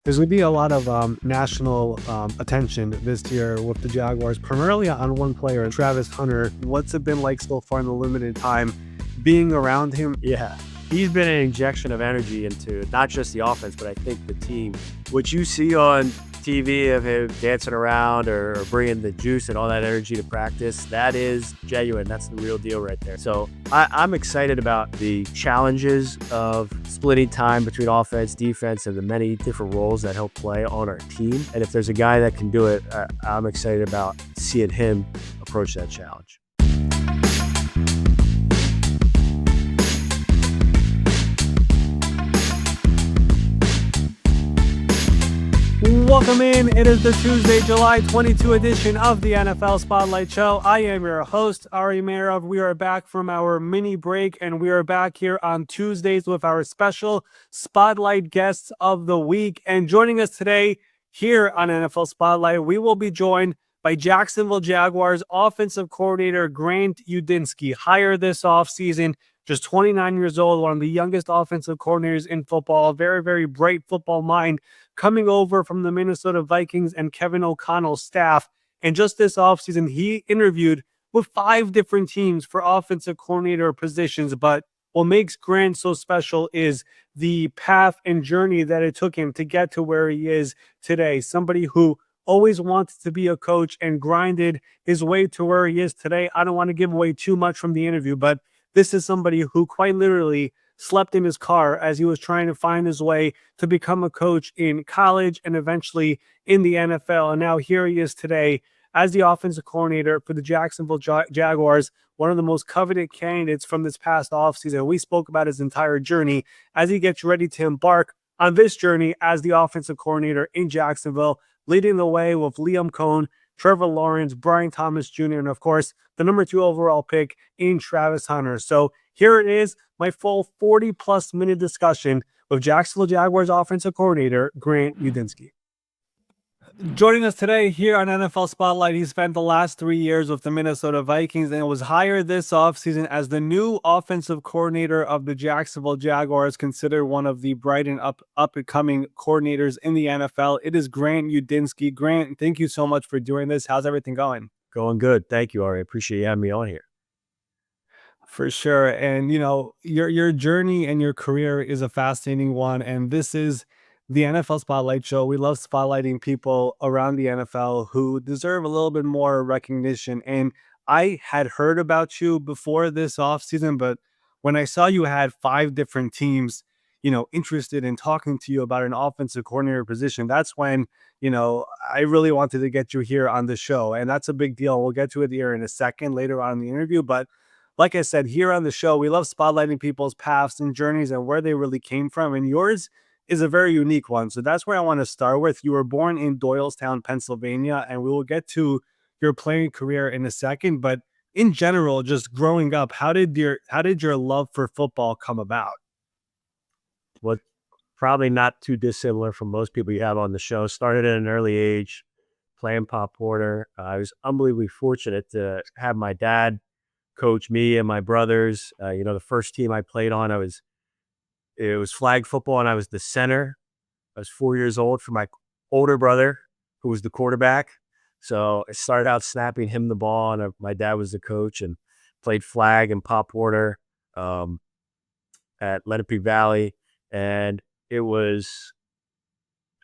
There's going to be a lot of national attention this year with the Jaguars, primarily on one player, Travis Hunter. What's it been like so far in the limited time being around him? Yeah, he's been an injection of energy into not just the offense, but I think the team. What you see on TV of him dancing around or bringing the juice and all that energy to practice, that is genuine. That's the real deal right there. So I'm excited about the challenges of splitting time between offense, defense, and the many different roles that he'll play on our team. And if there's a guy that can do it, I'm excited about seeing him approach that challenge. Welcome in. It is the Tuesday, July 22 edition of the NFL Spotlight Show. I am your host, Ari Meirov. We are back from our mini break, and we are back here on Tuesdays with our special Spotlight guests of the week. And joining us today here on NFL Spotlight, we will be joined by Jacksonville Jaguars offensive coordinator Grant Udinski, hired this offseason. Just 29 years old, one of the youngest offensive coordinators in football, a very, very bright football mind coming over from the Minnesota Vikings and Kevin O'Connell's staff. And just this offseason, he interviewed with 5 different teams for offensive coordinator positions. But what makes Grant so special is the path and journey that it took him to get to where he is today. Somebody who always wanted to be a coach and grinded his way to where he is today. I don't want to give away too much from the interview, but this is somebody who quite literally slept in his car as he was trying to find his way to become a coach in college and eventually in the NFL. And now here he is today as the offensive coordinator for the Jacksonville Jaguars, one of the most coveted candidates from this past offseason. We spoke about his entire journey as he gets ready to embark on this journey as the offensive coordinator in Jacksonville, leading the way with Liam Cohn, Trevor Lawrence, Brian Thomas Jr., and of course, the number 2 overall pick in Travis Hunter. So here it is, my full 40-plus minute discussion with Jacksonville Jaguars offensive coordinator Grant Udinski. Joining us today here on NFL Spotlight, he spent the last 3 years with the Minnesota Vikings and was hired this offseason as the new offensive coordinator of the Jacksonville Jaguars, considered one of the bright and up-and-coming coordinators in the NFL. It is Grant Udinski. Grant, thank you so much for doing this. How's everything going? Going good. Thank you, Ari. I appreciate you having me on here. For sure. And, your journey and your career is a fascinating one. And this is the NFL Spotlight Show. We love spotlighting people around the NFL who deserve a little bit more recognition. And I had heard about you before this offseason, but when I saw you had 5 different teams, interested in talking to you about an offensive coordinator position, that's when, I really wanted to get you here on the show. And that's a big deal. We'll get to it here in a second later on in the interview. But like I said, here on the show, we love spotlighting people's paths and journeys and where they really came from. And yours is a very unique one. So that's where I want to start with. You were born in Doylestown, Pennsylvania, and we will get to your playing career in a second. But in general, just growing up, how did your love for football come about? Well, probably not too dissimilar from most people you have on the show. Started at an early age, playing Pop Porter. I was unbelievably fortunate to have my dad coach me and my brothers. The first team I played on, it was flag football, and I was the center. I was 4 years old for my older brother, who was the quarterback. So I started out snapping him the ball, and my dad was the coach, and played flag and Pop Porter at Lenape Valley. And it was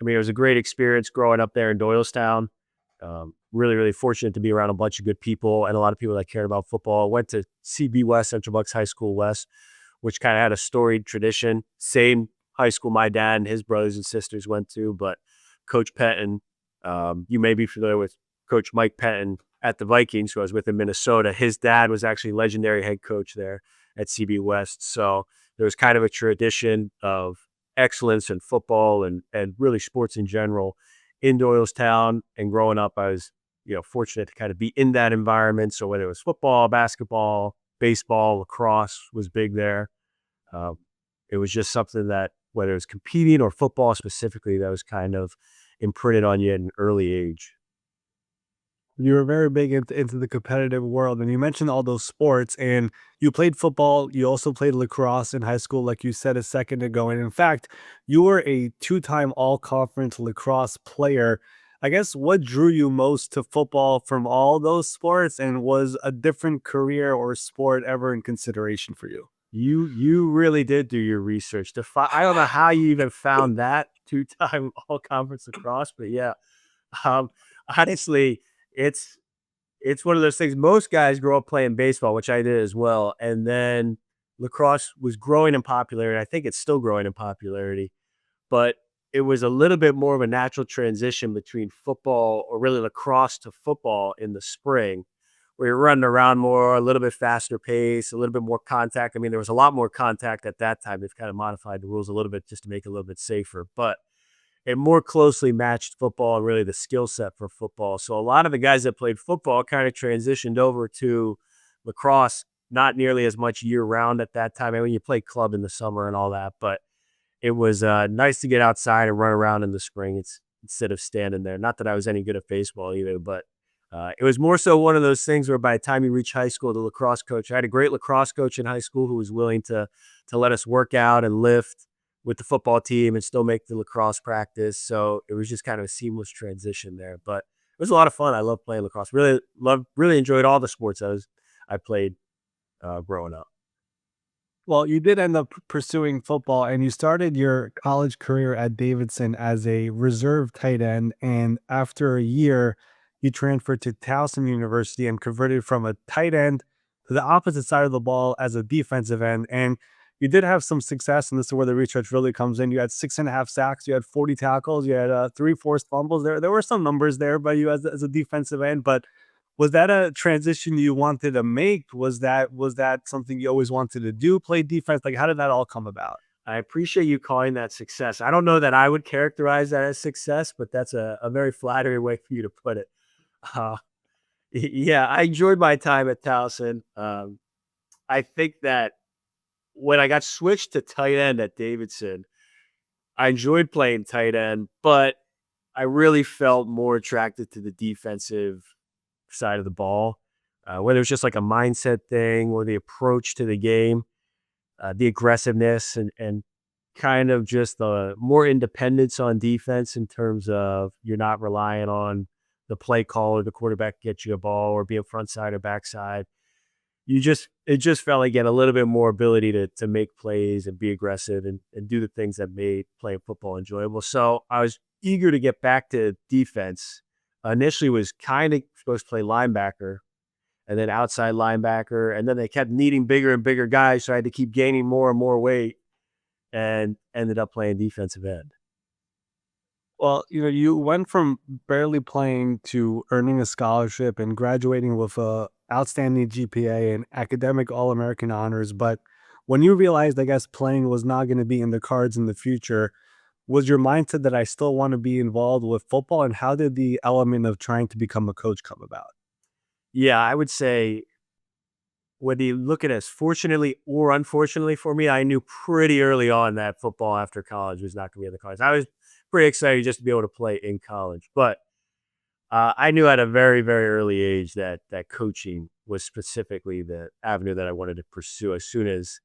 a great experience growing up there in Doylestown. Really, really fortunate to be around a bunch of good people and a lot of people that cared about football. Went to CB West, Central Bucks High School West, which kind of had a storied tradition. Same high school my dad and his brothers and sisters went to, but Coach Pettin, you may be familiar with Coach Mike Pettin at the Vikings, who I was with in Minnesota. His dad was actually legendary head coach there at CB West. So there was kind of a tradition of excellence in football and really sports in general in Doylestown. And growing up, I was fortunate to kind of be in that environment. So whether it was football, basketball, baseball, lacrosse was big there. It was just something that, whether it was competing or football specifically, that was kind of imprinted on you at an early age. You were very big into the competitive world, and you mentioned all those sports, and you played football. You also played lacrosse in high school, like you said a second ago. And in fact, you were a two-time all-conference lacrosse player. I guess what drew you most to football from all those sports, and was a different career or sport ever in consideration for you? You really did do your research to I don't know how you even found that two-time all conference lacrosse, but yeah. Um, honestly, it's it's one of those things. Most guys grow up playing baseball, which I did as well, and then lacrosse was growing in popularity. I think it's still growing in popularity, but it was a little bit more of a natural transition between football, or really lacrosse, to football in the spring, where you're running around more, a little bit faster pace, a little bit more contact. I mean, there was a lot more contact at that time. They've kind of modified the rules a little bit just to make it a little bit safer, but it more closely matched football and really the skill set for football. So a lot of the guys that played football kind of transitioned over to lacrosse, not nearly as much year round at that time. I mean, you play club in the summer and all that, but it was nice to get outside and run around in the spring. It's instead of standing there. Not that I was any good at baseball either, but it was more so one of those things where by the time you reach high school, the lacrosse coach, I had a great lacrosse coach in high school who was willing to let us work out and lift with the football team and still make the lacrosse practice. So it was just kind of a seamless transition there. But it was a lot of fun. I love playing lacrosse. Really enjoyed all the sports I played growing up. Well, you did end up pursuing football, and you started your college career at Davidson as a reserve tight end. And after a year, you transferred to Towson University and converted from a tight end to the opposite side of the ball as a defensive end. And you did have some success, and this is where the research really comes in. You had 6.5 sacks, you had 40 tackles, you had three forced fumbles. There were some numbers there by you as a defensive end, but was that a transition you wanted to make? Was that something you always wanted to do, play defense? Like, how did that all come about? I appreciate you calling that success. I don't know that I would characterize that as success, but that's a very flattering way for you to put it. Uh, yeah, I enjoyed my time at Towson. I think that when I got switched to tight end at Davidson, I enjoyed playing tight end, but I really felt more attracted to the defensive side of the ball, whether it's just like a mindset thing or the approach to the game, the aggressiveness, and kind of just the more independence on defense in terms of you're not relying on the play call or the quarterback to get you a ball or being front side or backside. It just felt like you had a little bit more ability to make plays and be aggressive and do the things that made playing football enjoyable. So I was eager to get back to defense. Initially was kind of supposed to play linebacker and then outside linebacker. And then they kept needing bigger and bigger guys. So I had to keep gaining more and more weight and ended up playing defensive end. Well, you went from barely playing to earning a scholarship and graduating with a outstanding GPA and academic All-American honors. But when you realized, I guess, playing was not going to be in the cards in the future, was your mindset that I still want to be involved with football? And how did the element of trying to become a coach come about? Yeah, I would say whether you look at it as fortunately or unfortunately for me, I knew pretty early on that football after college was not going to be in the cards. I was pretty excited just to be able to play in college, but I knew at a very, very early age that coaching was specifically the avenue that I wanted to pursue as soon as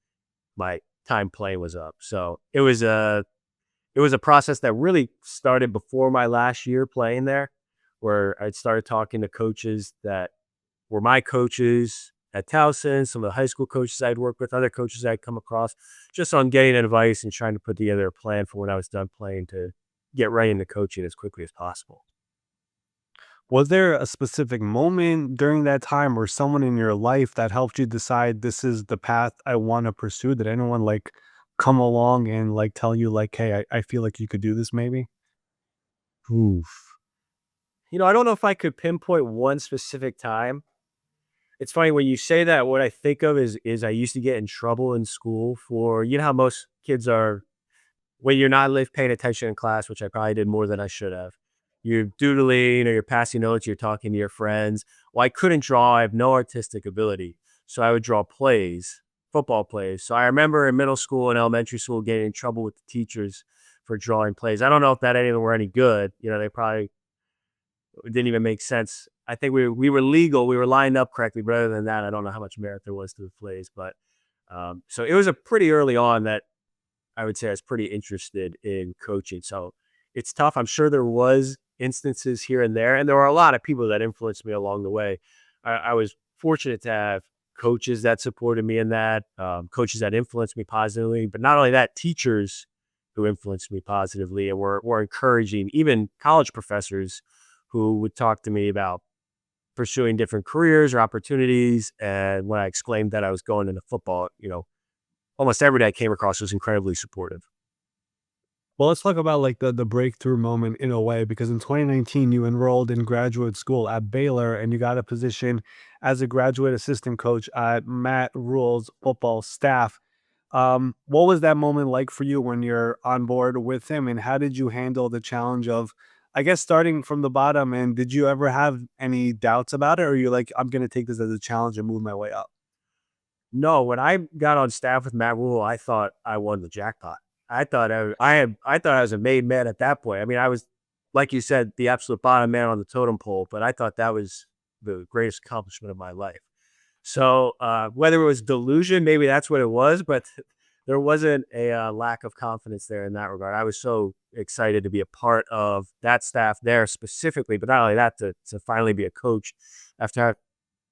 my time playing was up. So it was a process that really started before my last year playing there, where I started talking to coaches that were my coaches at Towson, some of the high school coaches I'd worked with, other coaches I'd come across, just on getting advice and trying to put together a plan for when I was done playing to get right into coaching as quickly as possible. Was there a specific moment during that time or someone in your life that helped you decide this is the path I want to pursue? Did anyone like come along and like tell you like, hey, I feel like you could do this maybe? Oof. I don't know if I could pinpoint one specific time. It's funny when you say that, what I think of is I used to get in trouble in school for, how most kids are when you're not paying attention in class, which I probably did more than I should have. You're doodling or you're passing notes, you're talking to your friends. Well, I couldn't draw. I have no artistic ability. So I would draw plays, football plays. So I remember in middle school and elementary school getting in trouble with the teachers for drawing plays. I don't know if that any of them were any good. They probably it didn't even make sense. I think we were legal. We were lined up correctly. But other than that, I don't know how much merit there was to the plays. But so it was a pretty early on that I would say I was pretty interested in coaching. So it's tough. I'm sure there was instances here and there were a lot of people that influenced me along the way. I was fortunate to have coaches that supported me in that, coaches that influenced me positively, but not only that, teachers who influenced me positively and were encouraging, even college professors who would talk to me about pursuing different careers or opportunities. And when I exclaimed that I was going into football, almost everybody I came across was incredibly supportive. Well, let's talk about like the breakthrough moment in a way, because in 2019 you enrolled in graduate school at Baylor and you got a position as a graduate assistant coach at Matt Rule's football staff. What was that moment like for you when you're on board with him, and how did you handle the challenge of, I guess, starting from the bottom? And did you ever have any doubts about it, or are you like, I'm going to take this as a challenge and move my way up? No, when I got on staff with Matt Rule, I thought I won the jackpot. I thought I was a made man at that point. I mean, I was, like you said, the absolute bottom man on the totem pole, but I thought that was the greatest accomplishment of my life. So whether it was delusion, maybe that's what it was, but there wasn't a lack of confidence there in that regard. I was so excited to be a part of that staff there specifically, but not only that, to finally be a coach after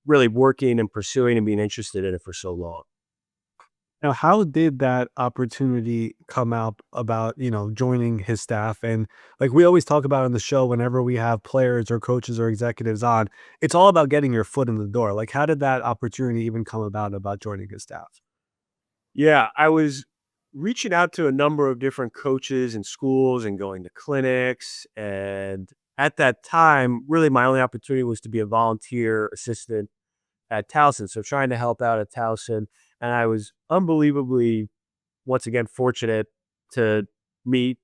really working and pursuing and being interested in it for so long. Now, how did that opportunity come out about, joining his staff? And like we always talk about on the show, whenever we have players or coaches or executives on, it's all about getting your foot in the door. Like, how did that opportunity even come about joining his staff? Yeah, I was reaching out to a number of different coaches and schools and going to clinics. And at that time, really my only opportunity was to be a volunteer assistant at Towson. So trying to help out at Towson. And I was unbelievably, once again, fortunate to meet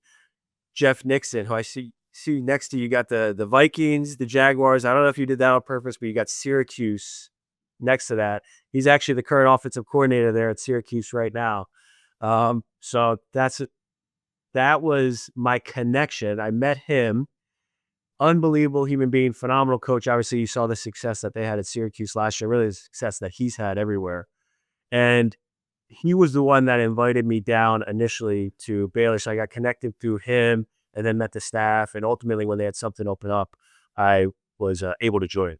Jeff Nixon, who I see next to you. Got the Vikings, the Jaguars. I don't know if you did that on purpose, but you got Syracuse next to that. He's actually the current offensive coordinator there at Syracuse right now. So that was my connection. I met him. Unbelievable human being, phenomenal coach. Obviously, you saw the success that they had at Syracuse last year, really the success that he's had everywhere. And he was the one that invited me down initially to Baylor. So I got connected through him and then met the staff. And ultimately, when they had something open up, I was able to join.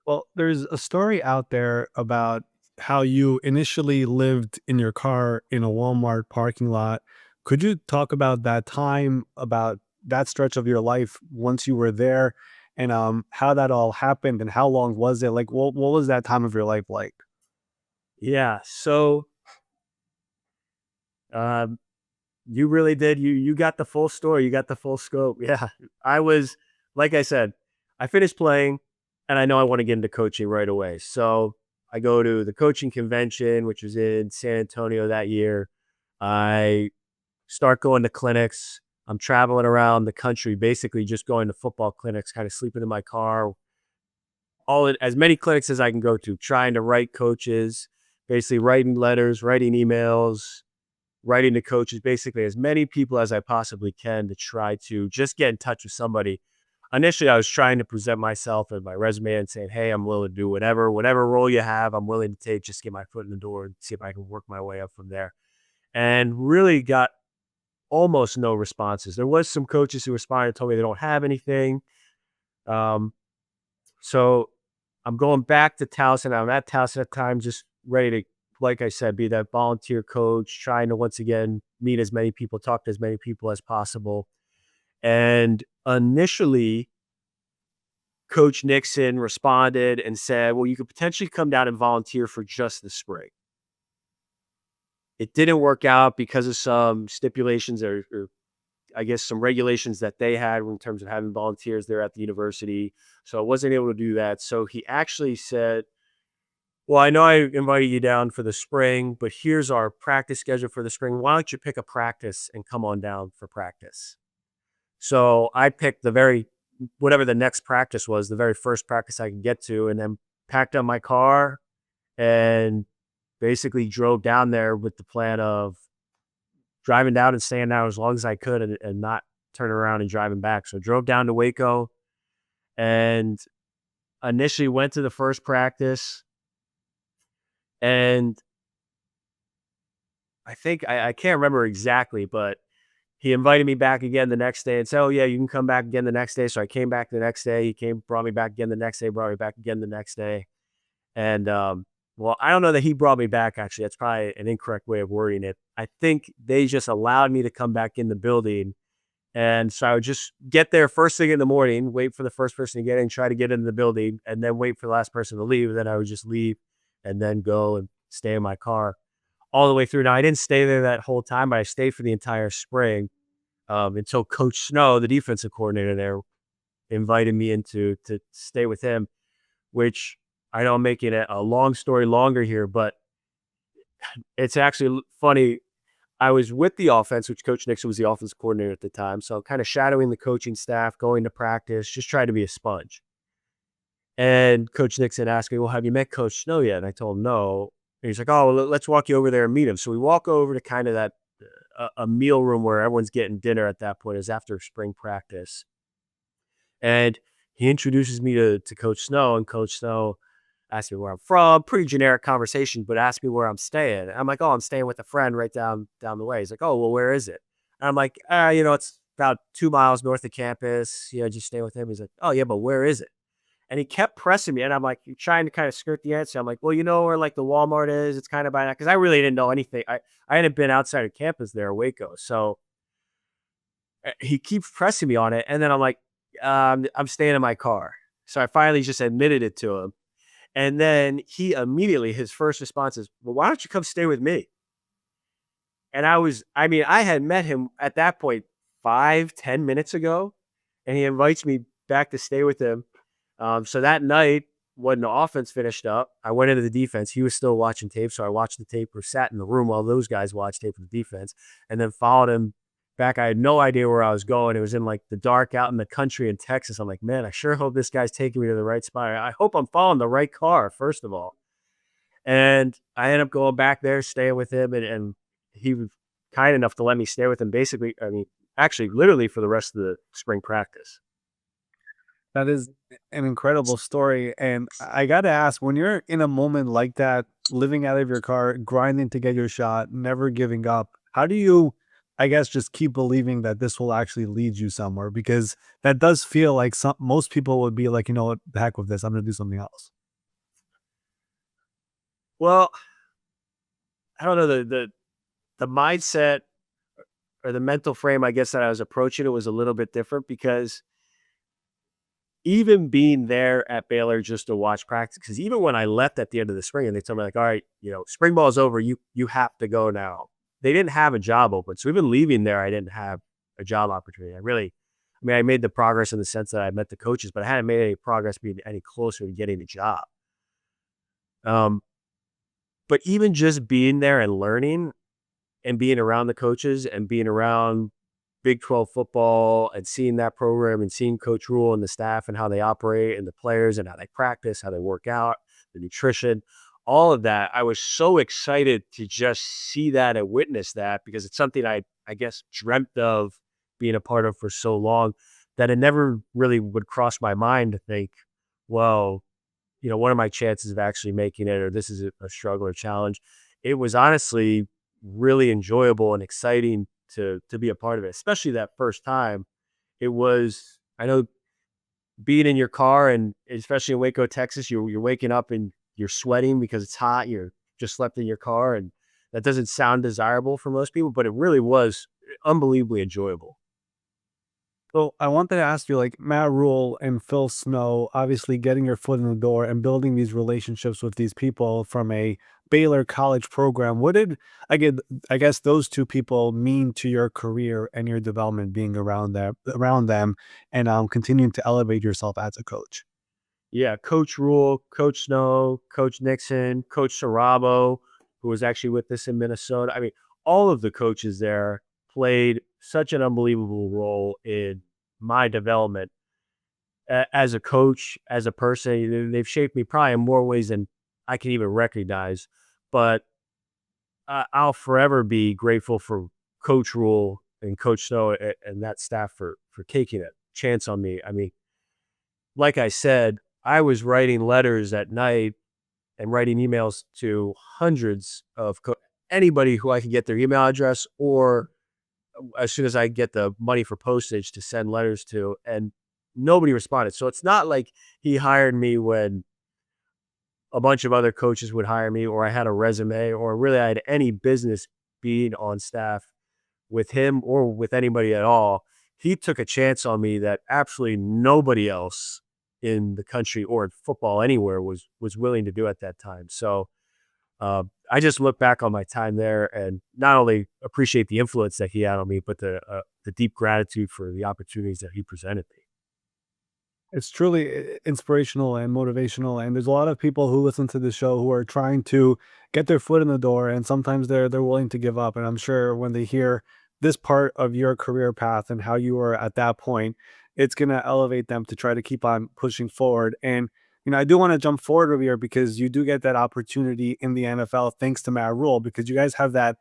Well, there's a story out there about how you initially lived in your car in a Walmart parking lot. Could you talk about that time, about that stretch of your life once you were there, and how that all happened, and how long was it? Like, what was that time of your life like? Yeah. So um, you really did. You got the full story. You got the full scope. Yeah. I was, like I said, I finished playing and I know I want to get into coaching right away. So I go to the coaching convention, which was in San Antonio that year. I start going to clinics. I'm traveling around the country, basically just going to football clinics, kind of sleeping in my car, as many clinics as I can go to, trying to write coaches, basically writing letters, writing emails, writing to coaches, basically as many people as I possibly can to try to just get in touch with somebody. Initially, I was trying to present myself and my resume and saying, hey, I'm willing to do whatever role you have, I'm willing to take, just get my foot in the door and see if I can work my way up from there. And really got almost no responses. There was some coaches who responded and told me they don't have anything. Um, so I'm going back to Towson. I'm at Towson at the time, just ready to, like I said, be that volunteer coach, trying to once again meet as many people, talk to as many people as possible. And initially, Coach Nixon responded and said, well, you could potentially come down and volunteer for just the spring. It didn't work out because of some stipulations or I guess some regulations that they had in terms of having volunteers there at the university. So I wasn't able to do that. So he actually said, well, I know I invited you down for the spring, but here's our practice schedule for the spring. Why don't you pick a practice and come on down for practice? So I picked whatever the next practice was, the very first practice I could get to, and then packed up my car and basically drove down there with the plan of driving down and staying down as long as I could and not turning around and driving back. So drove down to Waco and initially went to the first practice, and I think I can't remember exactly, but he invited me back again the next day and said, "Oh yeah, you can come back again the next day." So I came back the next day. He brought me back again the next day, brought me back again the next day. And well, I don't know that he brought me back, actually. That's probably an incorrect way of wording it. I think they just allowed me to come back in the building. And so I would just get there first thing in the morning, wait for the first person to get in, try to get into the building, and then wait for the last person to leave. And then I would just leave and then go and stay in my car all the way through. Now, I didn't stay there that whole time, but I stayed for the entire spring until Coach Snow, the defensive coordinator there, invited me in to stay with him, which I know I'm making a long story longer here, but it's actually funny. I was with the offense, which Coach Nixon was the offense coordinator at the time. So kind of shadowing the coaching staff, going to practice, just trying to be a sponge. And Coach Nixon asked me, "Well, have you met Coach Snow yet?" And I told him no. And he's like, "Oh, well, let's walk you over there and meet him." So we walk over to kind of that a meal room where everyone's getting dinner at that point. Is after spring practice. And he introduces me to Coach Snow, and Coach Snow asked me where I'm from. Pretty generic conversation, but asked me where I'm staying. I'm like, "Oh, I'm staying with a friend right down the way." He's like, "Oh, well, where is it?" And I'm like, it's about 2 miles north of campus. Just stay with him." He's like, "Oh, yeah, but where is it?" And he kept pressing me, and I'm like, trying to kind of skirt the answer. I'm like, "Well, you know where like the Walmart is? It's kind of by that," because I really didn't know anything. I hadn't been outside of campus there, Waco. So he keeps pressing me on it, and then I'm like, I'm staying in my car. So I finally just admitted it to him. And then he immediately, his first response is, "Well, why don't you come stay with me?" And I had met him at that point 5, 10 minutes ago, and he invites me back to stay with him. So that night, when the offense finished up, I went into the defense. He was still watching tape, so I watched the tape or sat in the room while those guys watched tape of the defense, and then followed him back. I had no idea where I was going. It was in like the dark out in the country in Texas. I'm like, "Man, I sure hope this guy's taking me to the right spot. I hope I'm following the right car, first of all." And I ended up going back there, staying with him, and he was kind enough to let me stay with him basically, actually, literally for the rest of the spring practice. That is an incredible story. And I got to ask, when you're in a moment like that, living out of your car, grinding to get your shot, never giving up, how do you, I guess, just keep believing that this will actually lead you somewhere? Because that does feel like most people would be like, you know what, the heck with this, I'm going to do something else. Well, I don't know, the mindset or the mental frame, I guess, that I was approaching it was a little bit different, because even being there at Baylor just to watch practice, because even when I left at the end of the spring and they told me like, "All right, spring ball is over, you have to go now." They didn't have a job open. So even leaving there, I didn't have a job opportunity. I made the progress in the sense that I met the coaches, but I hadn't made any progress being any closer to getting a job. Um, but even just being there and learning and being around the coaches and being around Big 12 football and seeing that program and seeing Coach Rule and the staff and how they operate and the players and how they practice, how they work out, the nutrition, all of that. I was so excited to just see that and witness that, because it's something I guess dreamt of being a part of for so long, that it never really would cross my mind to think, well, what are my chances of actually making it, or this is a struggle or challenge. It was honestly really enjoyable and exciting to be a part of it, especially that first time. I know, being in your car, and especially in Waco, Texas, you're waking up and you're sweating because it's hot. You're just slept in your car, and that doesn't sound desirable for most people, but it really was unbelievably enjoyable. So I wanted to ask you, like Matt Rule and Phil Snow, obviously getting your foot in the door and building these relationships with these people from a Baylor college program. What did I guess those two people mean to your career and your development, being around them, and continuing to elevate yourself as a coach? Yeah, Coach Rule, Coach Snow, Coach Nixon, Coach Sarabo, who was actually with us in Minnesota. All of the coaches there played such an unbelievable role in my development as a coach, as a person. They've shaped me probably in more ways than I can even recognize. But I'll forever be grateful for Coach Rule and Coach Snow and that staff for taking a chance on me. like I said, I was writing letters at night and writing emails to hundreds of anybody who I could get their email address, or as soon as I get the money for postage to send letters to, and nobody responded. So it's not like he hired me when a bunch of other coaches would hire me, or I had a resume, or really I had any business being on staff with him or with anybody at all. He took a chance on me that absolutely nobody else in the country or in football anywhere was willing to do at that time. So I just look back on my time there and not only appreciate the influence that he had on me, but the deep gratitude for the opportunities that he presented me. It's truly inspirational and motivational, and there's a lot of people who listen to the show who are trying to get their foot in the door, and sometimes they're willing to give up. And I'm sure when they hear this part of your career path and how you were at that point, it's gonna elevate them to try to keep on pushing forward. And I do want to jump forward over here because you do get that opportunity in the NFL thanks to Matt Rule, because you guys have that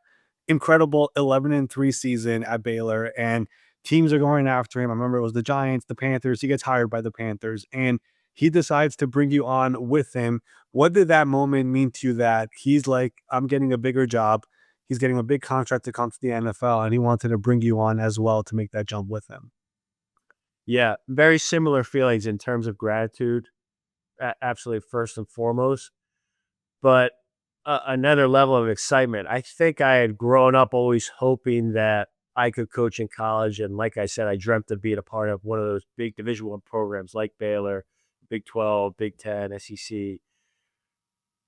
incredible 11-3 season at Baylor, and teams are going after him. I remember it was the Giants, the Panthers. He gets hired by the Panthers, and he decides to bring you on with him. What did that moment mean to you that he's like, I'm getting a bigger job, he's getting a big contract to come to the NFL, and he wanted to bring you on as well to make that jump with him? Yeah, very similar feelings in terms of gratitude, absolutely first and foremost. But another level of excitement. I think I had grown up always hoping that I could coach in college, and like I said, I dreamt of being a part of one of those big Division I programs like Baylor, Big 12, Big 10, SEC.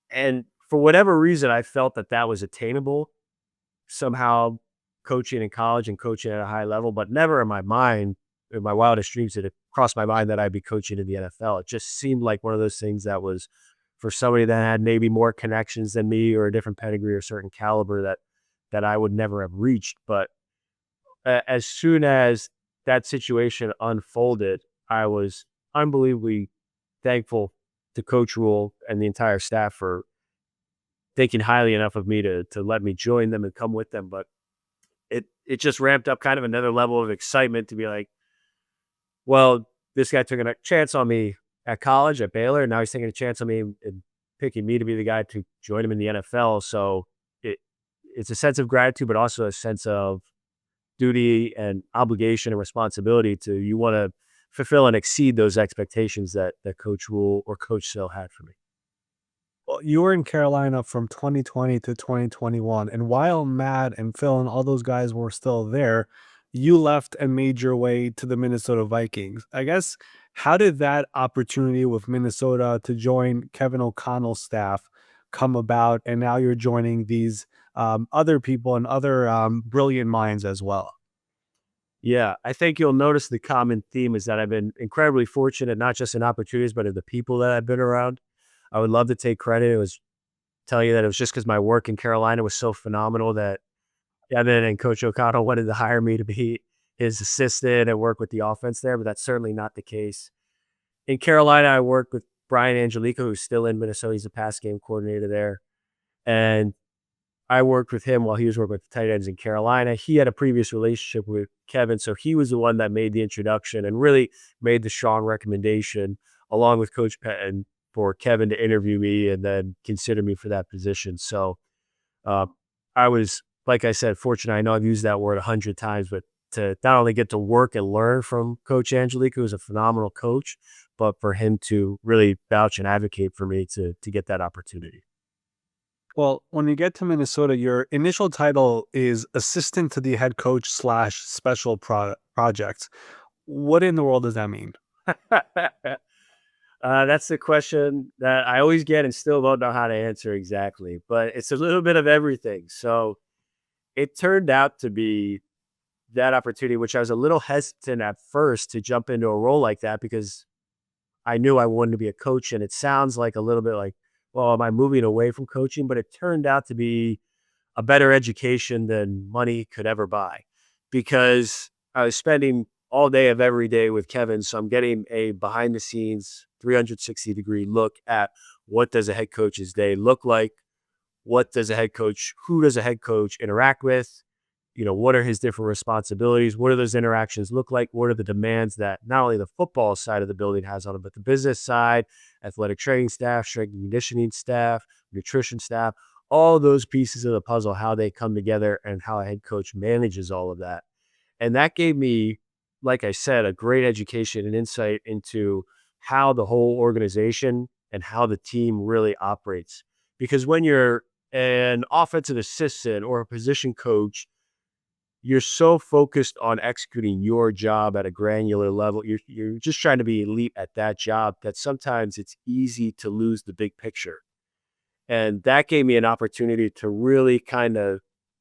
And for whatever reason, I felt that that was attainable somehow, coaching in college and coaching at a high level, but never in my mind, in my wildest dreams, did it cross my mind that I'd be coaching in the NFL. It just seemed like one of those things that was for somebody that had maybe more connections than me or a different pedigree or certain caliber that I would never have reached. But as soon as that situation unfolded, I was unbelievably thankful to Coach Rule and the entire staff for thinking highly enough of me to let me join them and come with them. But it just ramped up kind of another level of excitement to be like, well, this guy took a chance on me at college at Baylor, and now he's taking a chance on me and picking me to be the guy to join him in the NFL. So it's a sense of gratitude, but also a sense of duty and obligation and responsibility to you want to fulfill and exceed those expectations that Coach Rule or Coach Sill had for me. Well, you were in Carolina from 2020 to 2021, and while Matt and Phil and all those guys were still there, you left and made your way to the Minnesota Vikings. I guess, how did that opportunity with Minnesota to join Kevin O'Connell's staff come about? And now you're joining these other people and other brilliant minds as well. Yeah, I think you'll notice the common theme is that I've been incredibly fortunate, not just in opportunities, but in the people that I've been around. I would love to take credit. It was tell you that it was just because my work in Carolina was so phenomenal that Kevin and Coach O'Connell wanted to hire me to be his assistant and work with the offense there, but that's certainly not the case. In Carolina, I worked with Brian Angelico, who's still in Minnesota. He's a pass game coordinator there. And I worked with him while he was working with the tight ends in Carolina. He had a previous relationship with Kevin, so he was the one that made the introduction and really made the strong recommendation, along with Coach Pettin, for Kevin to interview me and then consider me for that position. So uh, I was, like I said, fortunate. I know I've used that word 100 times, but to not only get to work and learn from Coach Angelico, who's a phenomenal coach, but for him to really vouch and advocate for me to get that opportunity. Well, when you get to Minnesota, your initial title is assistant to the head coach slash special projects. What in the world does that mean? That's the question that I always get and still don't know how to answer exactly, but it's a little bit of everything. So it turned out to be that opportunity, which I was a little hesitant at first to jump into a role like that because I knew I wanted to be a coach. And it sounds like a little bit like, well, am I moving away from coaching? But it turned out to be a better education than money could ever buy because I was spending all day of every day with Kevin. So I'm getting a behind the scenes 360-degree look at what does a head coach's day look like? What does a head coach, who does a head coach interact with? what are his different responsibilities? What do those interactions look like? What are the demands that not only the football side of the building has on him, but the business side, athletic training staff, strength and conditioning staff, nutrition staff, all those pieces of the puzzle, how they come together and how a head coach manages all of that. And that gave me, like I said, a great education and insight into how the whole organization and how the team really operates. Because when you're an offensive assistant or a position coach, you're so focused on executing your job at a granular level. You're just trying to be elite at that job that sometimes it's easy to lose the big picture. And that gave me an opportunity to really kind of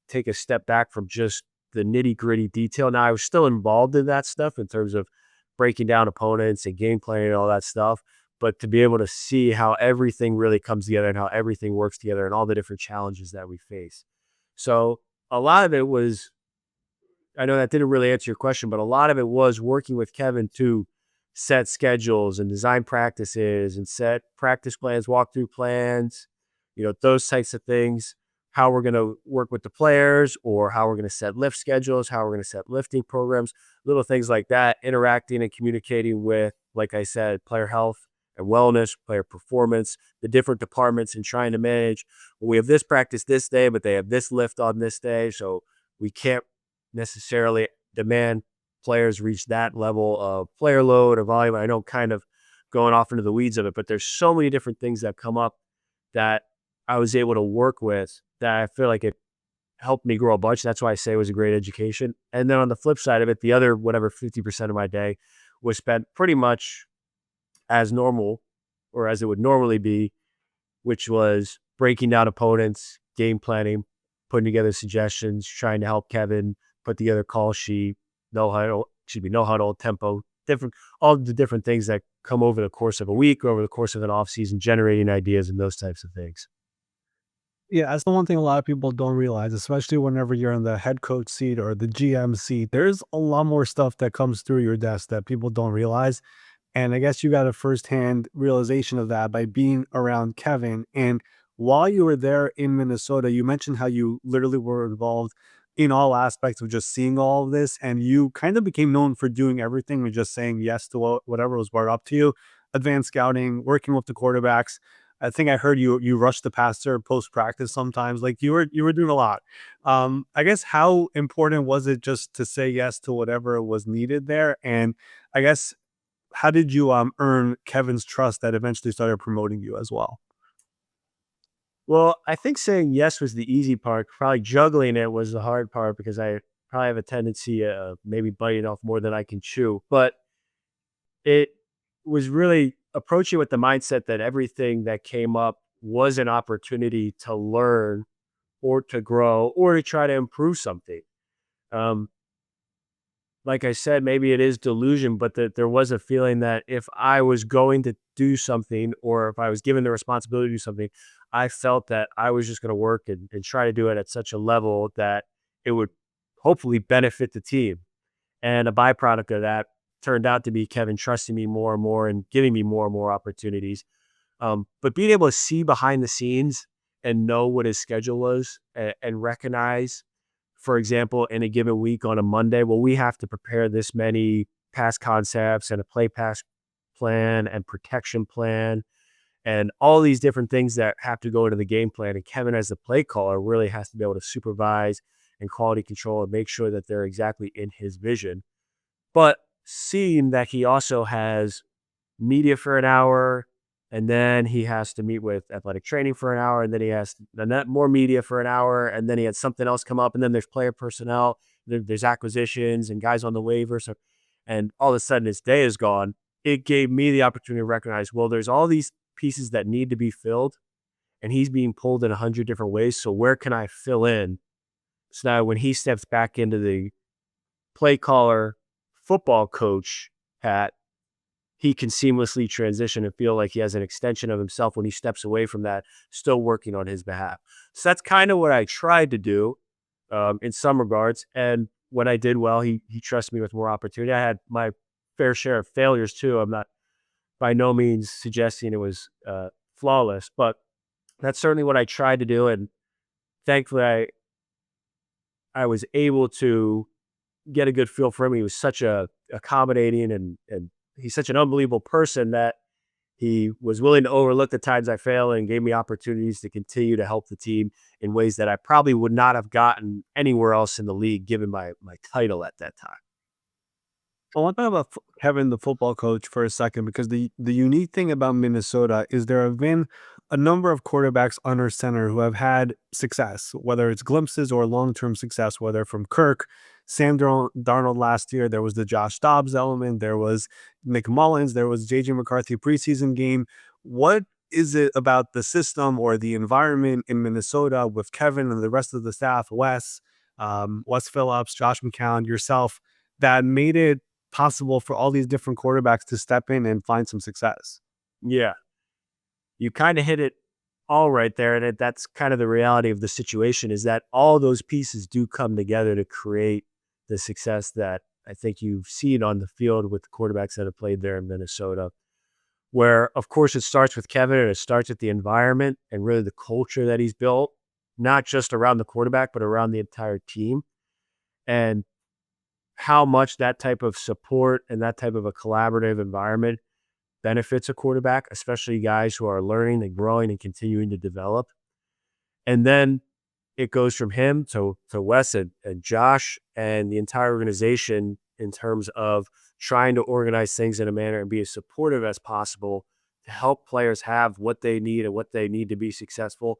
take a step back from just the nitty gritty detail. Now, I was still involved in that stuff in terms of breaking down opponents and game planning and all that stuff. But to be able to see how everything really comes together and how everything works together and all the different challenges that we face. So a lot of it was, I know that didn't really answer your question, but a lot of it was working with Kevin to set schedules and design practices and set practice plans, walkthrough plans, those types of things, how we're going to work with the players or how we're going to set lift schedules, how we're going to set lifting programs, little things like that, interacting and communicating with, like I said, player health and wellness, player performance, the different departments, and trying to manage, well, we have this practice this day, but they have this lift on this day. So we can't necessarily demand players reach that level of player load or volume. I know kind of going off into the weeds of it, but there's so many different things that come up that I was able to work with that I feel like it helped me grow a bunch. That's why I say it was a great education. And then on the flip side of it, the other, whatever, 50% of my day was spent pretty much as normal or as it would normally be, which was breaking down opponents, game planning, putting together suggestions, trying to help Kevin put together call sheet, no huddle, tempo, all the different things that come over the course of a week, over the course of an offseason, generating ideas and those types of things. Yeah, that's the one thing a lot of people don't realize, especially whenever you're in the head coach seat or the GM seat. There's a lot more stuff that comes through your desk that people don't realize. And I guess you got a firsthand realization of that by being around Kevin. And while you were there in Minnesota, you mentioned how you literally were involved in all aspects of just seeing all of this. And you kind of became known for doing everything and just saying yes to whatever was brought up to you, advanced scouting, working with the quarterbacks. I think I heard you rush the passer post practice sometimes. Like you were doing a lot. I guess how important was it just to say yes to whatever was needed there? And I guess how did you earn Kevin's trust that eventually started promoting you as well? Well, I think saying yes was the easy part. Probably juggling it was the hard part because I probably have a tendency of maybe biting off more than I can chew. But it was really approaching with the mindset that everything that came up was an opportunity to learn or to grow or to try to improve something. Um, like I said, maybe it is delusion, but that there was a feeling that if I was going to do something or if I was given the responsibility to do something, I felt that I was just going to work and try to do it at such a level that it would hopefully benefit the team. And a byproduct of that turned out to be Kevin trusting me more and more and giving me more and more opportunities. But being able to see behind the scenes and know what his schedule was and recognize, for example, in a given week on a Monday, well, we have to prepare this many pass concepts and a play pass plan and protection plan and all these different things that have to go into the game plan. And Kevin, as the play caller, really has to be able to supervise and quality control and make sure that they're exactly in his vision. But seeing that he also has media for an hour, and then he has to meet with athletic training for an hour, and then he has more media for an hour, and then he had something else come up, and then there's player personnel, there's acquisitions and guys on the waivers, and all of a sudden his day is gone. It gave me the opportunity to recognize, well, there's all these pieces that need to be filled, and he's being pulled in 100 different ways. So where can I fill in? So now when he steps back into the play caller, football coach hat, he can seamlessly transition and feel like he has an extension of himself when he steps away from that, still working on his behalf. So that's kind of what I tried to do in some regards. And when I did well, he trusted me with more opportunity. I had my fair share of failures too. I'm not by no means suggesting it was flawless, but that's certainly what I tried to do. And thankfully, I was able to get a good feel for him. He was such a accommodating and he's such an unbelievable person that he was willing to overlook the times I failed and gave me opportunities to continue to help the team in ways that I probably would not have gotten anywhere else in the league, given my title at that time. I want to talk about Kevin, the football coach, for a second, because the unique thing about Minnesota is there have been a number of quarterbacks under center who have had success, whether it's glimpses or long-term success, whether from Kirk, Darnold last year, there was the Josh Dobbs element, there was Nick Mullins, there was JJ McCarthy preseason game. What is it about the system or the environment in Minnesota with Kevin and the rest of the staff, Wes Phillips, Josh McCown, yourself, that made it possible for all these different quarterbacks to step in and find some success? Yeah, you kind of hit it all right there. And that's kind of the reality of the situation, is that all those pieces do come together to create the success that I think you've seen on the field with the quarterbacks that have played there in Minnesota, where, of course, it starts with Kevin and it starts with the environment and really the culture that he's built, not just around the quarterback, but around the entire team. And how much that type of support and that type of a collaborative environment benefits a quarterback, especially guys who are learning and growing and continuing to develop. And then it goes from him to Wes and Josh and the entire organization in terms of trying to organize things in a manner and be as supportive as possible to help players have what they need and what they need to be successful,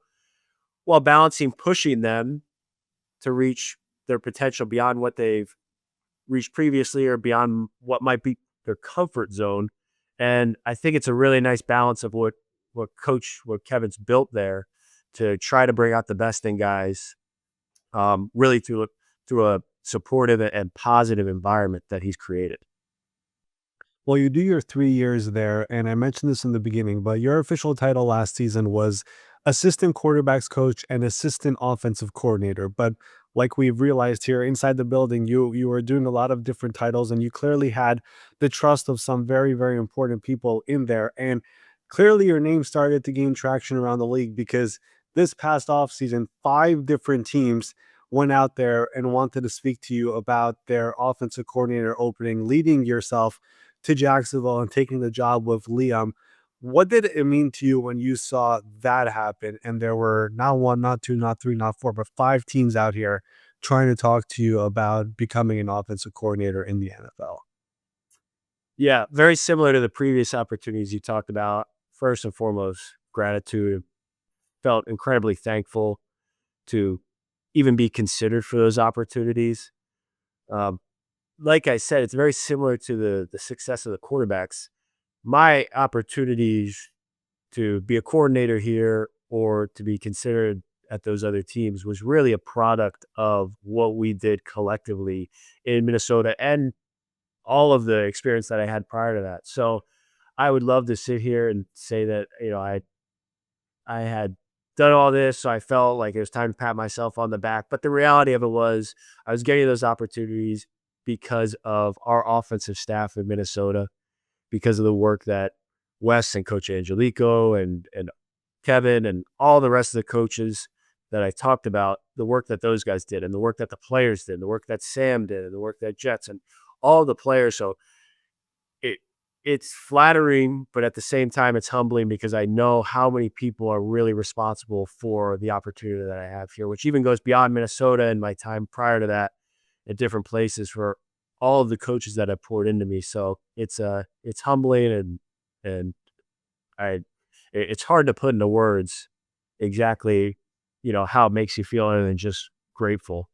while balancing pushing them to reach their potential beyond what they've reached previously or beyond what might be their comfort zone. And I think it's a really nice balance of what Kevin's built there to try to bring out the best in guys, really through a supportive and positive environment that he's created. Well, you do your 3 years there, and I mentioned this in the beginning, but your official title last season was assistant quarterbacks coach and assistant offensive coordinator. But like we've realized here inside the building, you were doing a lot of different titles, and you clearly had the trust of some very, very important people in there. And clearly your name started to gain traction around the league, because this past offseason, 5 different teams went out there and wanted to speak to you about their offensive coordinator opening, leading yourself to Jacksonville and taking the job with Liam. What did it mean to you when you saw that happen? And there were not one, not two, not three, not four, but 5 teams out here trying to talk to you about becoming an offensive coordinator in the NFL. Yeah, very similar to the previous opportunities you talked about. First and foremost, gratitude. Felt incredibly thankful to even be considered for those opportunities. Like I said, it's very similar to the success of the quarterbacks. My opportunities to be a coordinator here or to be considered at those other teams was really a product of what we did collectively in Minnesota and all of the experience that I had prior to that. So I would love to sit here and say that, I had done all this, so I felt like it was time to pat myself on the back. But the reality of it was I was getting those opportunities because of our offensive staff in Minnesota, because of the work that Wes and Coach Angelico and Kevin and all the rest of the coaches that I talked about, the work that those guys did and the work that the players did, the work that Sam did and the work that Jets and all the players. So it's flattering, but at the same time, it's humbling because I know how many people are really responsible for the opportunity that I have here, which even goes beyond Minnesota and my time prior to that at different places for all of the coaches that have poured into me. So it's humbling and it's hard to put into words exactly, how it makes you feel other than just grateful.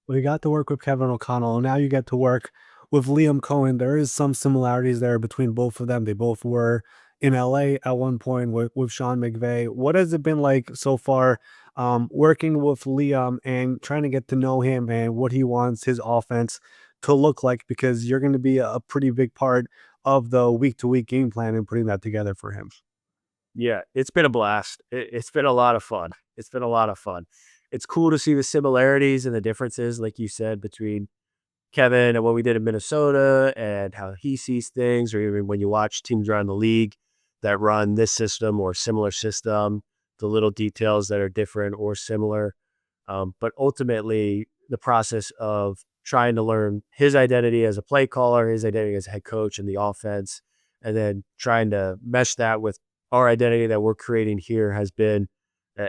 Well, you got to work with Kevin O'Connell, and now you get to work with Liam Cohen. There is some similarities there between both of them. They both were in LA at one point with Sean McVay. What has it been like so far, working with Liam and trying to get to know him and what he wants his offense to look like? Because you're going to be a pretty big part of the week-to-week game plan and putting that together for him. Yeah, it's been a blast. It's been a lot of fun. It's been a lot of fun. It's cool to see the similarities and the differences, like you said, between Kevin and what we did in Minnesota and how he sees things, or even when you watch teams around the league that run this system or similar system, the little details that are different or similar. But ultimately, the process of trying to learn his identity as a play caller, his identity as a head coach in the offense, and then trying to mesh that with our identity that we're creating here has been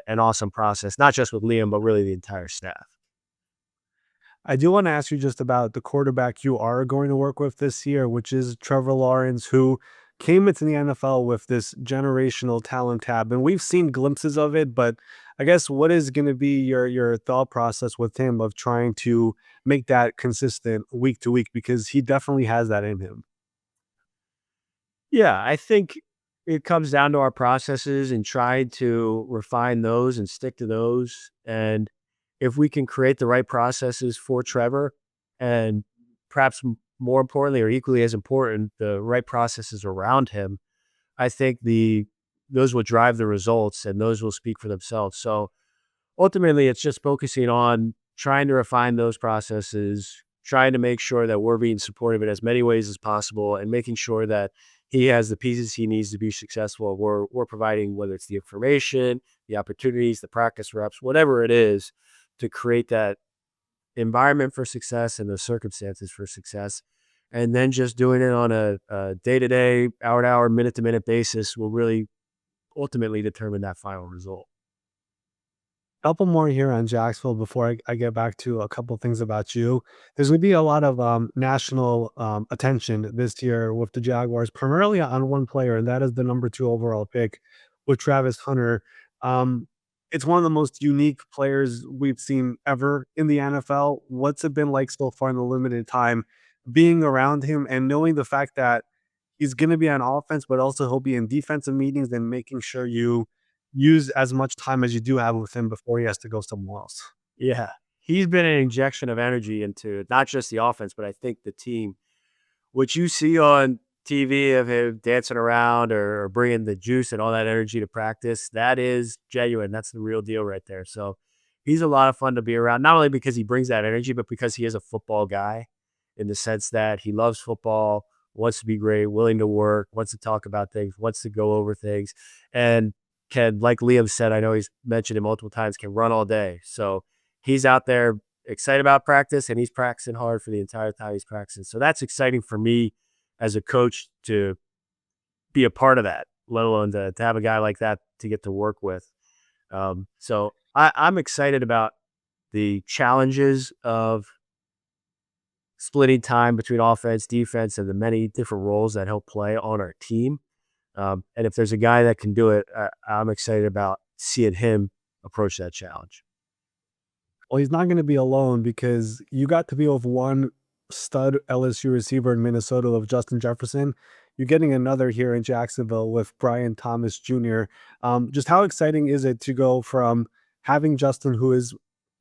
an awesome process, not just with Liam, but really the entire staff. I do want to ask you just about the quarterback you are going to work with this year, which is Trevor Lawrence, who came into the NFL with this generational talent tab. And we've seen glimpses of it, but I guess what is going to be your thought process with him of trying to make that consistent week to week? Because he definitely has that in him. Yeah, I think it comes down to our processes and trying to refine those and stick to those. And if we can create the right processes for Trevor, and perhaps more importantly or equally as important, the right processes around him, I think those will drive the results and those will speak for themselves. So ultimately, it's just focusing on trying to refine those processes, trying to make sure that we're being supportive in as many ways as possible, and making sure that he has the pieces he needs to be successful. We're providing, whether it's the information, the opportunities, the practice reps, whatever it is, to create that environment for success and the circumstances for success. And then just doing it on a day-to-day, hour-to-hour, minute-to-minute basis will really ultimately determine that final result. Couple more here on Jacksonville before I get back to a couple things about you. There's going to be a lot of national attention this year with the Jaguars, primarily on one player, and that is the number 2 overall pick with Travis Hunter. Um, it's one of the most unique players we've seen ever in the NFL. What's it been like so far in the limited time being around him and knowing the fact that he's going to be on offense, but also he'll be in defensive meetings and making sure you use as much time as you do have with him before he has to go somewhere else. Yeah. He's been an injection of energy into not just the offense, but I think the team. What you see on TV of him dancing around or bringing the juice and all that energy to practice, that is genuine. That's the real deal right there. So he's a lot of fun to be around, not only because he brings that energy, but because he is a football guy in the sense that he loves football, wants to be great, willing to work, wants to talk about things, wants to go over things, and can, like Liam said, I know he's mentioned it multiple times, can run all day. So he's out there excited about practice and he's practicing hard for the entire time he's practicing. So that's exciting for me as a coach to be a part of that, let alone to have a guy like that to get to work with. I'm excited about the challenges of splitting time between offense, defense, and the many different roles that he'll play on our team. And if there's a guy that can do it, I'm excited about seeing him approach that challenge. Well, he's not going to be alone because you got to be with one stud LSU receiver in Minnesota of Justin Jefferson. You're getting another here in Jacksonville with Brian Thomas Jr. Just how exciting is it to go from having Justin, who is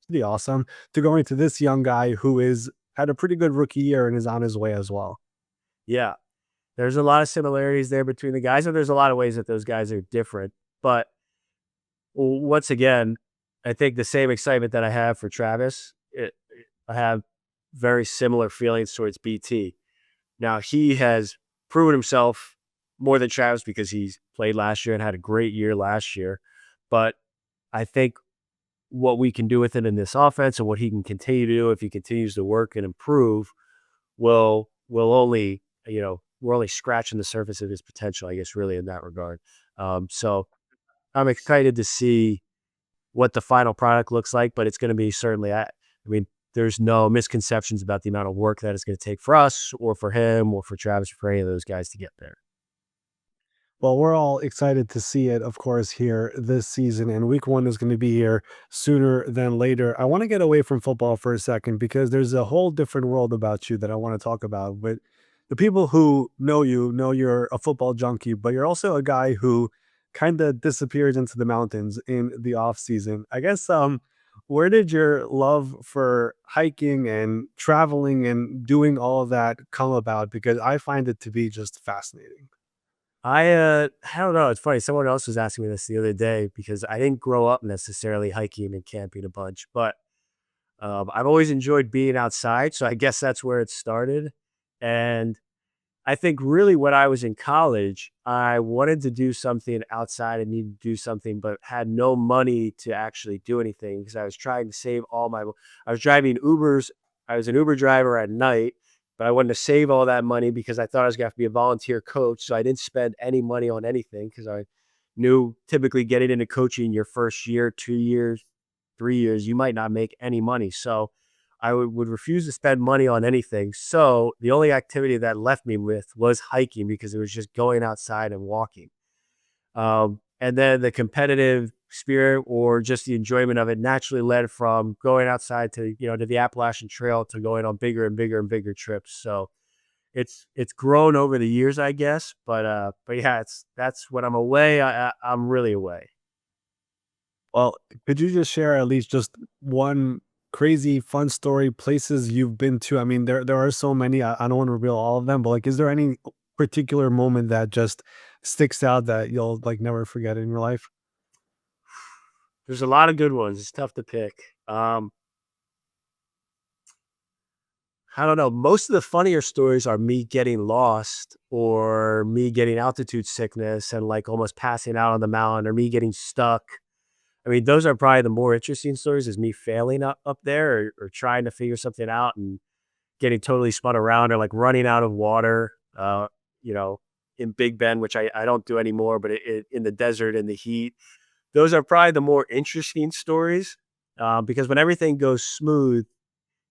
pretty awesome, to going to this young guy who is had a pretty good rookie year and is on his way as well? Yeah, there's a lot of similarities there between the guys, and there's a lot of ways that those guys are different. But once again, I think the same excitement that I have for Travis, I have very similar feelings towards BT. Now, he has proven himself more than Travis because he's played last year and had a great year last year. But I think what we can do with it in this offense and what he can continue to do if he continues to work and improve will only, we're only scratching the surface of his potential, I guess, really in that regard. So I'm excited to see what the final product looks like, but it's going to be certainly, I mean, there's no misconceptions about the amount of work that it's going to take for us or for him or for Travis or for any of those guys to get there. Well, we're all excited to see it, of course, here this season, and week 1 is going to be here sooner than later. I want to get away from football for a second because there's a whole different world about you that I want to talk about. But the people who know you know you're a football junkie, but you're also a guy who kind of disappears into the mountains in the off season. I guess where did your love for hiking and traveling and doing all of that come about? Because I find it to be just fascinating. I don't know. It's funny. Someone else was asking me this the other day because I didn't grow up necessarily hiking and camping a bunch, but I've always enjoyed being outside. So I guess that's where it started. And I think really when I was in college, I wanted to do something outside and needed to do something, but had no money to actually do anything because I was trying to save all my. I was driving Ubers. I was an Uber driver at night, but I wanted to save all that money because I thought I was going to have to be a volunteer coach. So I didn't spend any money on anything because I knew typically getting into coaching your first year, 2 years, 3 years, you might not make any money. So I would refuse to spend money on anything. So the only activity that left me with was hiking because it was just going outside and walking. And then the competitive spirit or just the enjoyment of it naturally led from going outside to the Appalachian Trail to going on bigger and bigger and bigger trips. So it's grown over the years, I guess. But yeah, that's when I'm away. I'm really away. Well, could you just share at least just one crazy fun story, places you've been to? I mean, there are so many. I don't want to reveal all of them, but like, is there any particular moment that just sticks out that you'll like never forget in your life? There's a lot of good ones. It's tough to pick. I don't know. Most of the funnier stories are me getting lost or me getting altitude sickness and like almost passing out on the mountain or me getting stuck. I mean, those are probably the more interesting stories is me failing up there or trying to figure something out and getting totally spun around or like running out of water, you know, in Big Bend, which I don't do anymore, but in the desert, in the heat. Those are probably the more interesting stories because when everything goes smooth,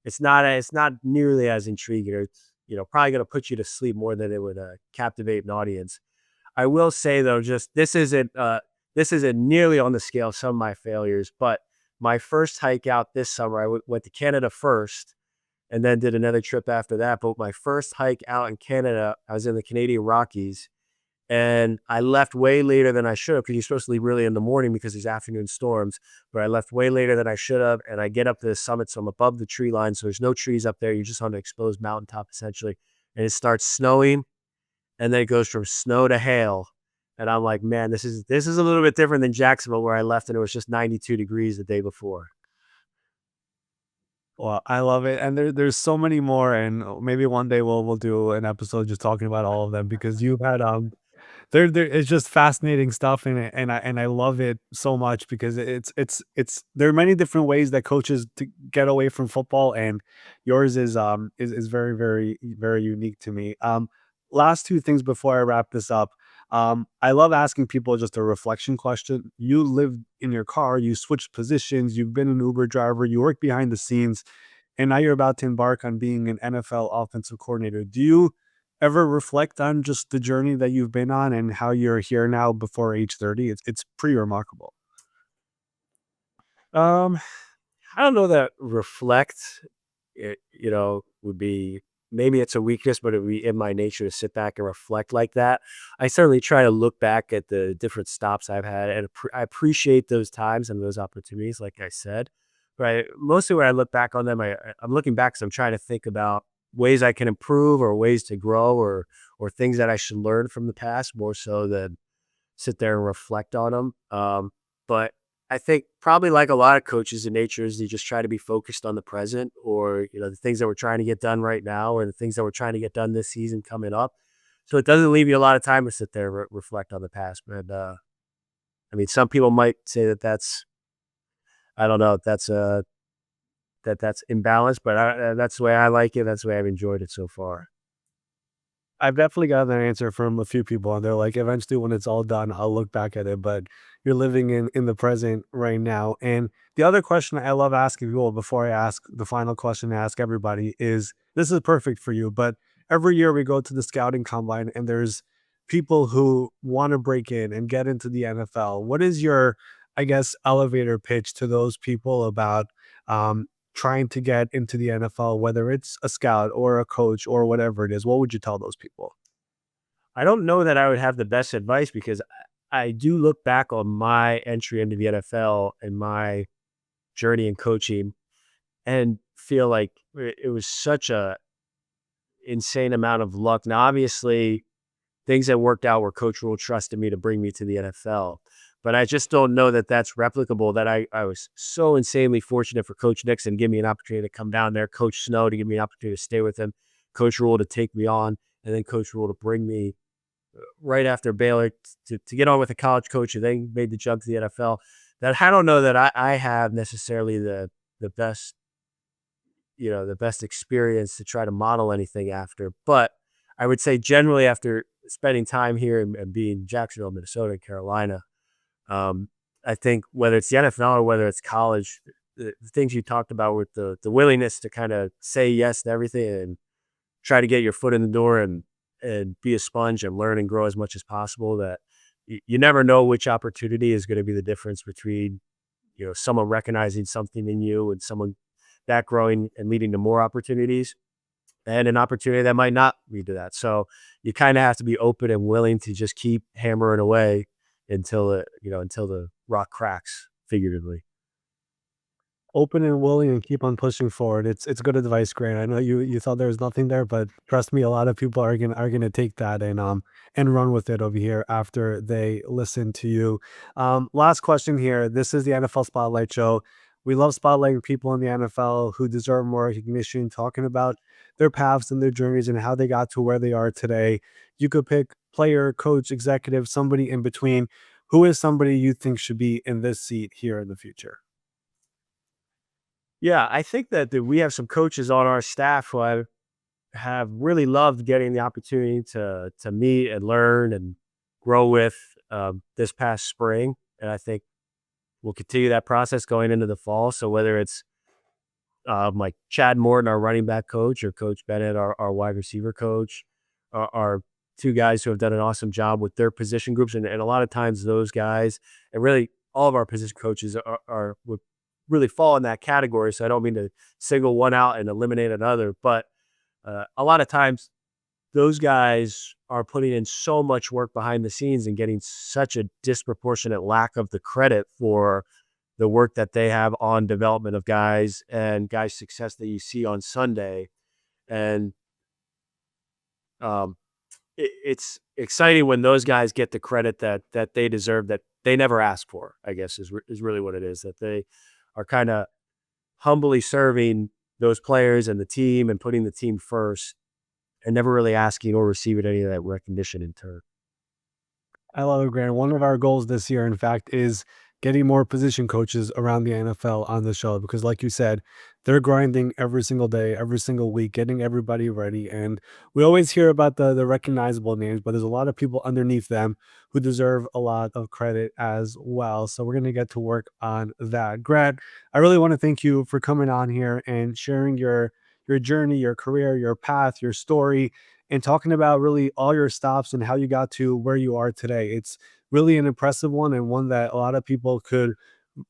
it's not nearly as intriguing or it's probably going to put you to sleep more than it would captivate an audience. I will say though, just this isn't nearly on the scale of some of my failures, but my first hike out this summer, I went to Canada first and then did another trip after that. But my first hike out in Canada, I was in the Canadian Rockies and I left way later than I should have because you're supposed to leave really in the morning because there's afternoon storms. But I left way later than I should have. And I get up to the summit. So I'm above the tree line. So there's no trees up there. You're just on an exposed mountaintop essentially. And it starts snowing and then it goes from snow to hail. And I'm like, man, this is a little bit different than Jacksonville where I left and it was just 92 degrees the day before. Well, I love it, and there's so many more, and maybe one day we'll do an episode just talking about all of them because you've had there it's just fascinating stuff in it, and I love it so much because it's there are many different ways that coaches to get away from football, and yours is very very unique to me. Last two things before I wrap this up. I love asking people just a reflection question. You lived in your car, you switched positions, you've been an Uber driver, you work behind the scenes, and now you're about to embark on being an NFL offensive coordinator. Do you ever reflect on just the journey that you've been on and how you're here now before age 30? It's pretty remarkable. Um, I don't know that reflect, would be maybe it's a weakness, but it would be in my nature to sit back and reflect like that. I certainly try to look back at the different stops I've had and I appreciate those times and those opportunities, like I said. But mostly when I look back on them, I'm looking back because I'm trying to think about ways I can improve or ways to grow or things that I should learn from the past more so than sit there and reflect on them. But I think probably like a lot of coaches in nature is they just try to be focused on the present or the things that we're trying to get done right now or the things that we're trying to get done this season coming up. So it doesn't leave you a lot of time to sit there and reflect on the past. But I mean, some people might say that I don't know, if that's imbalanced, but that's the way I like it. That's the way I've enjoyed it so far. I've definitely gotten that answer from a few people, and they're like, eventually, when it's all done, I'll look back at it. But you're living in the present right now. And the other question I love asking people before I ask the final question I ask everybody is, this is perfect for you. But every year we go to the scouting combine, and there's people who want to break in and get into the NFL. What is your, I guess, elevator pitch to those people about trying to get into the NFL, whether it's a scout or a coach or whatever it is? What would you tell those people? I don't know that I would have the best advice because I do look back on my entry into the NFL and my journey in coaching and feel like it was such a insane amount of luck. Now, obviously, things that worked out were Coach Rule trusted me to bring me to the NFL. But I just don't know that that's replicable, that I was so insanely fortunate for Coach Nixon to give me an opportunity to come down there, Coach Snow to give me an opportunity to stay with him, Coach Rule to take me on, and then Coach Rule to bring me right after Baylor to get on with a college coach who then made the jump to the NFL. That I don't know that I have necessarily the best, the best experience to try to model anything after. But I would say generally after spending time here and being Jacksonville, Minnesota, and Carolina, I think whether it's the NFL or whether it's college, the things you talked about with the willingness to kind of say yes to everything and try to get your foot in the door and be a sponge and learn and grow as much as possible, that you never know which opportunity is going to be the difference between, someone recognizing something in you and someone that growing and leading to more opportunities, and an opportunity that might not lead to that. So you kind of have to be open and willing to just keep hammering away until the rock cracks, figuratively. Open and willing and keep on pushing forward. It's good advice, Grant. I know you thought there was nothing there, but trust me, a lot of people are gonna take that and run with it over here after they listen to you. Last question here. This is the NFL Spotlight Show. We love spotlighting people in the NFL who deserve more recognition, talking about their paths and their journeys and how they got to where they are today. You could pick player, coach, executive, somebody in between. Who is somebody you think should be in this seat here in the future? Yeah, I think that we have some coaches on our staff who I have really loved getting the opportunity to meet and learn and grow with this past spring, and I think we'll continue that process going into the fall. So whether it's like Chad Morton, our running back coach, or Coach Bennett, our wide receiver coach, are two guys who have done an awesome job with their position groups, and a lot of times those guys, and really all of our position coaches would really fall in that category. So I don't mean to single one out and eliminate another, but a lot of times those guys are putting in so much work behind the scenes and getting such a disproportionate lack of the credit for the work that they have on development of guys and guys' success that you see on Sunday. And it's exciting when those guys get the credit that they deserve, that they never asked for, I guess is really what it is, that they are kind of humbly serving those players and the team and putting the team first and never really asking or receiving any of that recognition in turn. I love it, Grant. One of our goals this year, in fact, is getting more position coaches around the NFL on the show because, like you said, they're grinding every single day, every single week, getting everybody ready. And we always hear about the recognizable names, but there's a lot of people underneath them who deserve a lot of credit as well. So we're going to get to work on that. Grant, I really want to thank you for coming on here and sharing your journey, your career, your path, your story, and talking about really all your stops and how you got to where you are today. It's really an impressive one and one that a lot of people could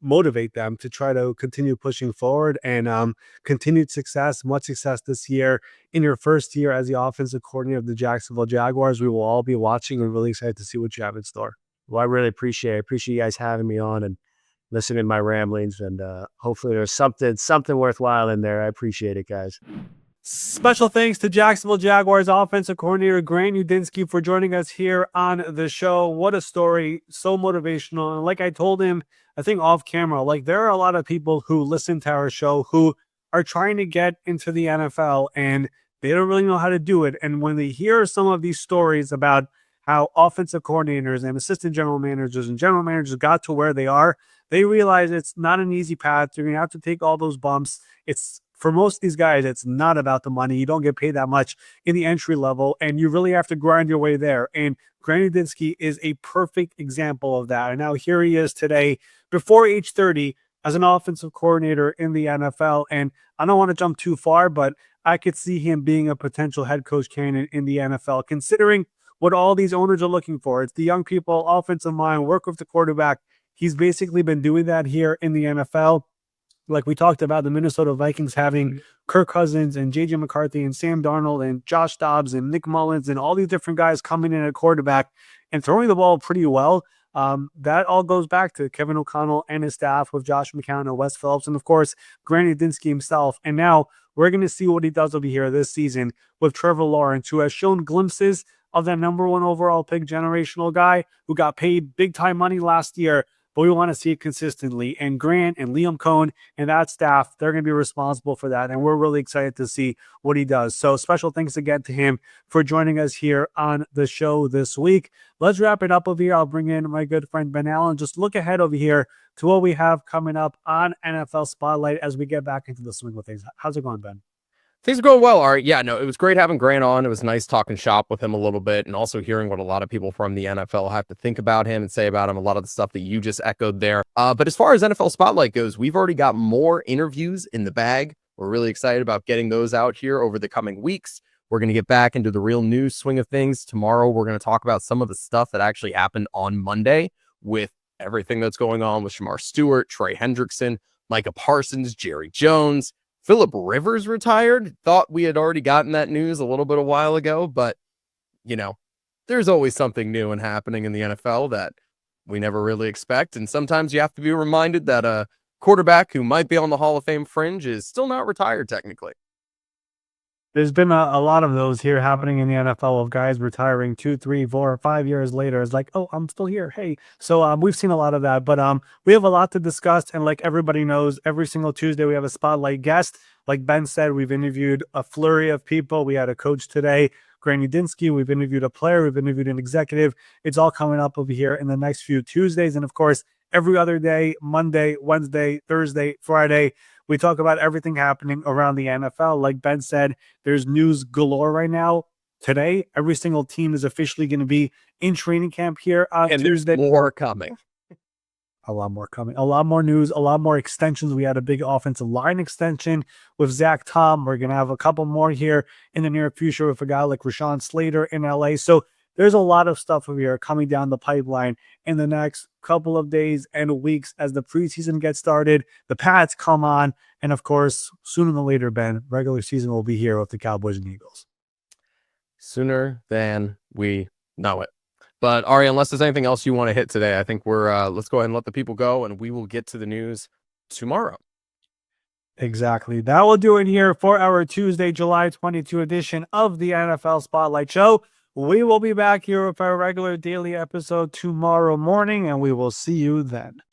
motivate them to try to continue pushing forward and continued success, much success this year in your first year as the offensive coordinator of the Jacksonville Jaguars. We will all be watching and really excited to see what you have in store. Well, I really appreciate it. I appreciate you guys having me on and listening to my ramblings, and hopefully there's something worthwhile in there. I appreciate it, guys. Special thanks to Jacksonville Jaguars offensive coordinator Grant Udinski for joining us here on the show. What a story, so motivational. And like I told him, I think off camera, like there are a lot of people who listen to our show who are trying to get into the NFL and they don't really know how to do it. And when they hear some of these stories about how offensive coordinators and assistant general managers and general managers got to where they are, they realize it's not an easy path. You're going to have to take all those bumps. It's for most of these guys, it's not about the money. You don't get paid that much in the entry level, and you really have to grind your way there. And Grant Udinski is a perfect example of that. And now here he is today, before age 30, as an offensive coordinator in the NFL. And I don't want to jump too far, but I could see him being a potential head coach candidate in the NFL, considering what all these owners are looking for. It's the young people, offensive mind, work with the quarterback. He's basically been doing that here in the NFL. Like we talked about, the Minnesota Vikings having Kirk Cousins and J.J. McCarthy and Sam Darnold and Josh Dobbs and Nick Mullins and all these different guys coming in at quarterback and throwing the ball pretty well. That all goes back to Kevin O'Connell and his staff with Josh McCown and Wes Phillips and, of course, Grant Udinski himself. And now we're going to see what he does over here this season with Trevor Lawrence, who has shown glimpses of that number one overall pick generational guy who got paid big-time money last year, but we want to see it consistently. And Grant and Liam Cohn and that staff, they're going to be responsible for that. And we're really excited to see what he does. So special thanks again to him for joining us here on the show this week. Let's wrap it up over here. I'll bring in my good friend Ben Allen. Just look ahead over here to what we have coming up on NFL Spotlight as we get back into the swing of things. How's it going, Ben? Things are going well, Ari. Yeah, no, it was great having Grant on. It was nice talking shop with him a little bit and also hearing what a lot of people from the NFL have to think about him and say about him, a lot of the stuff that you just echoed there. But as far as NFL Spotlight goes, we've already got more interviews in the bag. We're really excited about getting those out here over the coming weeks. We're going to get back into the real news swing of things. Tomorrow, we're going to talk about some of the stuff that actually happened on Monday with everything that's going on with Shamar Stewart, Trey Hendrickson, Micah Parsons, Jerry Jones. Phillip Rivers retired. Thought we had already gotten that news a little bit a while ago, but, you know, there's always something new and happening in the NFL that we never really expect. And sometimes you have to be reminded that a quarterback who might be on the Hall of Fame fringe is still not retired technically. There's been a lot of those here happening in the NFL of guys retiring 2, 3, 4, 5 years later. It's like, oh, I'm still here. Hey. So we've seen a lot of that, but we have a lot to discuss. And like everybody knows, every single Tuesday we have a spotlight guest. Like Ben said, we've interviewed a flurry of people. We had a coach today, Grant Udinski. We've interviewed a player. We've interviewed an executive. It's all coming up over here in the next few Tuesdays. And of course, every other day, Monday, Wednesday, Thursday, Friday, we talk about everything happening around the NFL. Like Ben said, there's news galore right now. Today, every single team is officially going to be in training camp here on Tuesday. There's more coming. A lot more coming. A lot more news, a lot more extensions. We had a big offensive line extension with Zach Tom. We're going to have a couple more here in the near future with a guy like Rashawn Slater in LA. So there's a lot of stuff over here coming down the pipeline in the next couple of days and weeks as the preseason gets started, the pads come on, and of course, sooner than later, Ben, regular season will be here with the Cowboys and Eagles. Sooner than we know it. But Ari, unless there's anything else you want to hit today, I think we're let's go ahead and let the people go, and we will get to the news tomorrow. Exactly. That will do it here for our Tuesday, July 22 edition of the NFL Spotlight Show. We will be back here with our regular daily episode tomorrow morning, and we will see you then.